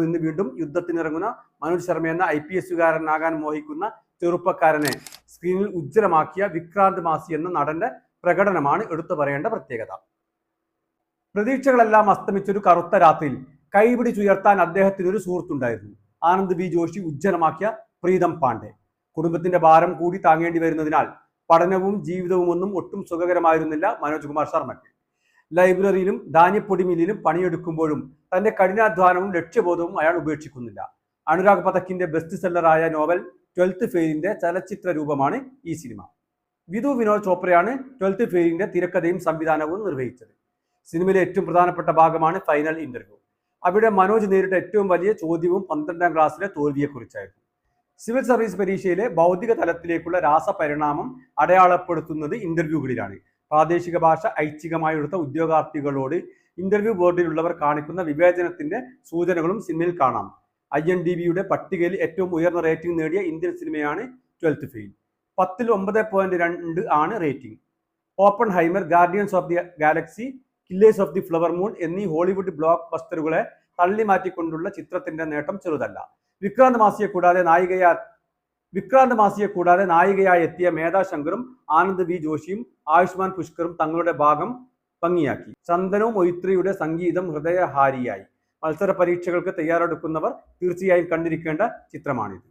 നിന്ന് വീണ്ടും യുദ്ധത്തിനിറങ്ങുന്ന മനോജ് ശർമ്മ എന്ന IPSകാരനാകാൻ മോഹിക്കുന്ന ചെറുപ്പക്കാരനെ സ്ക്രീനിൽ ഉജ്ജ്വലമാക്കിയ വിക്രാന്ത് മാസി എന്ന നടന്റെ പ്രകടനമാണ് എടുത്തു പറയേണ്ട പ്രത്യേകത. പ്രതീക്ഷകളെല്ലാം അസ്തമിച്ചൊരു കറുത്ത രാത്രിയിൽ കൈപിടിച്ചുയർത്താൻ അദ്ദേഹത്തിനൊരു സുഹൃത്തുണ്ടായിരുന്നു. ആനന്ദ് V ജോഷി ഉജ്ജ്വലമാക്കിയ പ്രീതം പാണ്ഡെ. കുടുംബത്തിന്റെ ഭാരം കൂടി താങ്ങേണ്ടി വരുന്നതിനാൽ പഠനവും ജീവിതവും ഒന്നും ഒട്ടും സുഖകരമായിരുന്നില്ല മനോജ് കുമാർ ശർമ്മയ്ക്ക്. ലൈബ്രറിയിലും ധാന്യപ്പൊടി മില്ലിലും പണിയെടുക്കുമ്പോഴും തന്റെ കഠിനാധ്വാനവും ലക്ഷ്യബോധവും അയാൾ ഉപേക്ഷിക്കുന്നില്ല. അനുരാഗ് പഥക്കിന്റെ ബെസ്റ്റ് സെല്ലറായ നോവൽ 12th ഫെയിലിന്റെ ചലച്ചിത്ര രൂപമാണ് ഈ സിനിമ. വിധു വിനോദ് ചോപ്രയാണ് 12th ഫെയിലിന്റെ തിരക്കഥയും സംവിധാനവും നിർവഹിച്ചത്. സിനിമയിലെ ഏറ്റവും പ്രധാനപ്പെട്ട ഭാഗമാണ് ഫൈനൽ ഇന്റർവ്യൂ. അവിടെ മനോജ് നേരിട്ട ഏറ്റവും വലിയ ചോദ്യവും 12ാം ക്ലാസ്സിലെ തോൽവിയെക്കുറിച്ചായിരുന്നു. സിവിൽ സർവീസ് പരീക്ഷയിലെ ഭൗതിക തലത്തിലേക്കുള്ള രാസപരിണാമം അടയാളപ്പെടുത്തുന്നത് ഇന്റർവ്യൂകളിലാണ്. പ്രാദേശിക ഭാഷ ഐച്ഛികമായി എടുത്ത ഉദ്യോഗാർത്ഥികളോട് ഇന്റർവ്യൂ ബോർഡിലുള്ളവർ കാണിക്കുന്ന വിവേചനത്തിന്റെ സൂചനകളും സിനിമയിൽ കാണാം. IMDbയുടെ പട്ടികയിൽ ഏറ്റവും ഉയർന്ന റേറ്റിംഗ് നേടിയ ഇന്ത്യൻ സിനിമയാണ് 12th ഫെയിൽ. 10ൽ 9.2 ആണ് rating. Oppenheimer, guardians of the Galaxy, killers of the flower moon എന്നീ ഹോളിവുഡ് ബ്ലോക്ക് ബസ്റ്ററുകളെ തള്ളിമാറ്റിക്കൊണ്ടുള്ള ചിത്രത്തിന്റെ നേട്ടം ചെറുതല്ല. വിക്രാന്ത് മാസിയെ കൂടാതെ നായികയായി എത്തിയ മേധാ ശങ്കറും ആനന്ദ് V ജോഷിയും ആയുഷ്മാൻ പുഷ്കറും തങ്ങളുടെ ഭാഗം ഭംഗിയാക്കി. ചന്ദനു മൊയ്ത്രിയുടെ സംഗീതം ഹൃദയഹാരിയായി. മത്സര പരീക്ഷകൾക്ക് തയ്യാറെടുക്കുന്നവർ തീർച്ചയായും കണ്ടിരിക്കേണ്ട ചിത്രമാണിത്.